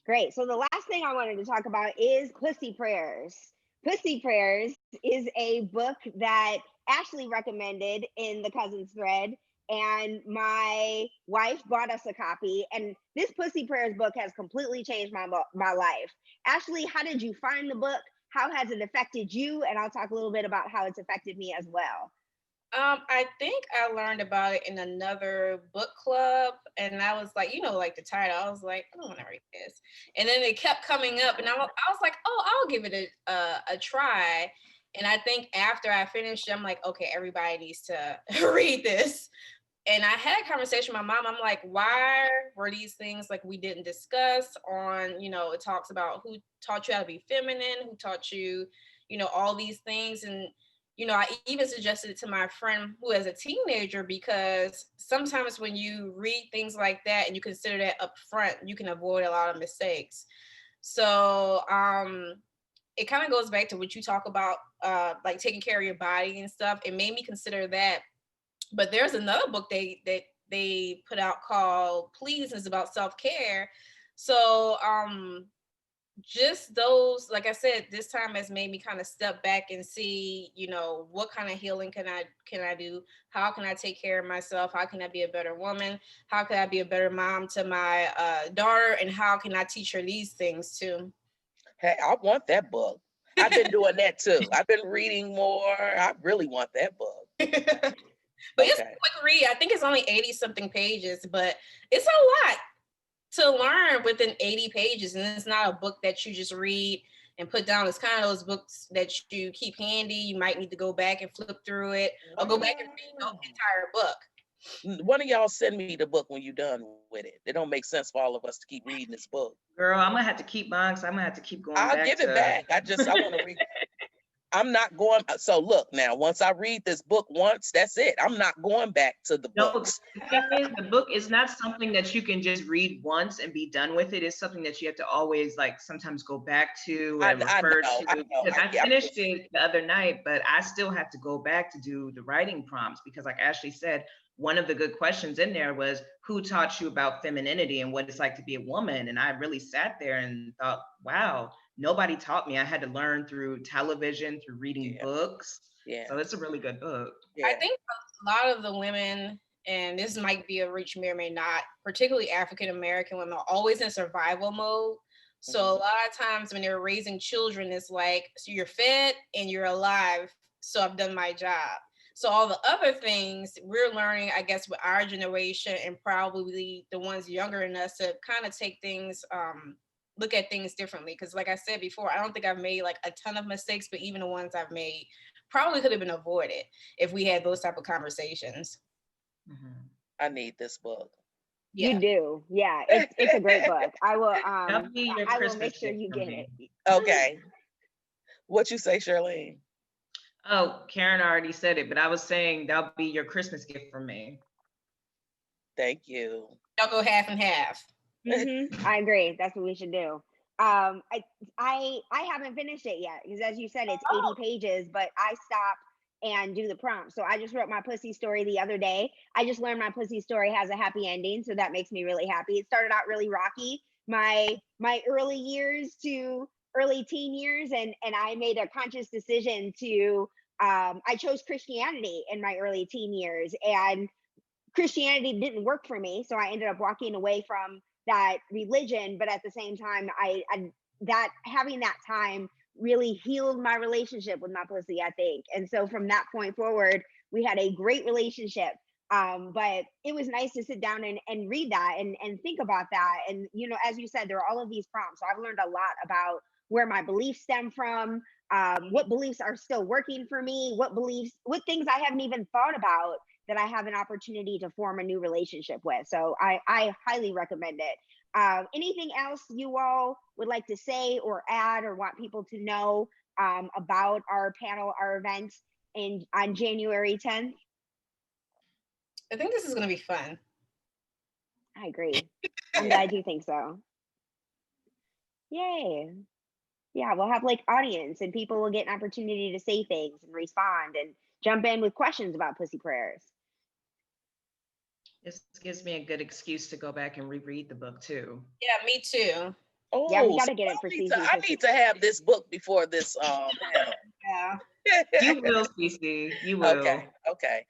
Great. So the last thing I wanted to talk about is Pussy Prayers. Pussy Prayers is a book that Ashlee recommended in the cousins thread, and my wife bought us a copy. And this Pussy Prayers book has completely changed my life. Ashlee, how did you find the book? How has it affected you? And I'll talk a little bit about how it's affected me as well. I think I learned about it in another book club, and I was like, like the title, I was like, I don't want to read this, and then it kept coming up, and I was like, oh, I'll give it a try, and I think after I finished, I'm like, okay, everybody needs to read this, and I had a conversation with my mom. I'm like, why were these things like we didn't discuss on? It talks about who taught you how to be feminine, who taught you, all these things, and I even suggested it to my friend who is a teenager, because sometimes when you read things like that and you consider that up front, you can avoid a lot of mistakes. So it kind of goes back to what you talk about, like taking care of your body and stuff. It made me consider that. But there's another book they put out called Please, and it's about self-care. So just those, like I said, this time has made me kind of step back and see, what kind of healing can I do? How can I take care of myself? How can I be a better woman? How can I be a better mom to my daughter? And how can I teach her these things too? Hey, I want that book. I've been doing that too. I've been reading more. I really want that book. But it's a quick read. I think it's only 80 something pages, but it's a lot to learn within 80 pages. And it's not a book that you just read and put down. It's kind of those books that you keep handy. You might need to go back and flip through it, or go back and read the entire book. One of y'all send me the book when you're done with it. It don't make sense for all of us to keep reading this book. Girl, I'm gonna have to keep mine, because I'm gonna have to keep going I'll back give it back. I want to read. I'm not going. So look, now, once I read this book once, that's it. I'm not going back to the books. The thing is, the book is not something that you can just read once and be done with it. It's something that you have to always, like, sometimes go back to and refer to. Because I finished it the other night, but I still have to go back to do the writing prompts, because like Ashlee said, one of the good questions in there was, who taught you about femininity and what it's like to be a woman? And I really sat there and thought, wow, nobody taught me. I had to learn through television, through reading books. Yeah. So it's a really good book. Yeah. I think a lot of the women, and this might be a reach, may or may not, particularly African-American women, are always in survival mode. So a lot of times when they're raising children, it's like, so you're fed and you're alive, so I've done my job. So all the other things we're learning, I guess, with our generation and probably the ones younger than us, to kind of take things, look at things differently. Because like I said before, I don't think I've made like a ton of mistakes, but even the ones I've made probably could have been avoided if we had those type of conversations. I need this book. Yeah. You do. Yeah, it's a great book. I will make sure you get it. Okay. What you say, Sherline? Oh, Karen already said it, but I was saying that'll be your Christmas gift from me. Thank you. Y'all go half and half. I agree. That's what we should do. I haven't finished it yet, because as you said, it's 80 pages, but I stop and do the prompt. So I just wrote my pussy story the other day. I just learned my pussy story has a happy ending, so that makes me really happy. It started out really rocky, my early years to early teen years, and I made a conscious decision to I chose Christianity in my early teen years, and Christianity didn't work for me, so I ended up walking away from that religion. But at the same time, I that having that time really healed my relationship with my pussy, I think. And so from that point forward, we had a great relationship. But it was nice to sit down and read that and think about that. And, as you said, there are all of these prompts. So I've learned a lot about where my beliefs stem from, what beliefs are still working for me, what things I haven't even thought about that I have an opportunity to form a new relationship with. So I highly recommend it. Anything else you all would like to say or add, or want people to know about our panel, our event on January 10th? I think this is going to be fun. I agree. I'm glad you think so. Yay. Yeah, we'll have like audience, and people will get an opportunity to say things and respond and jump in with questions about pussy prayers. This gives me a good excuse to go back and reread the book too. Yeah, me too. Oh, yeah, we got to get it so for I need Cee Cee. I need to have this book before this panel. Yeah. You will, Cee Cee. You will. Okay.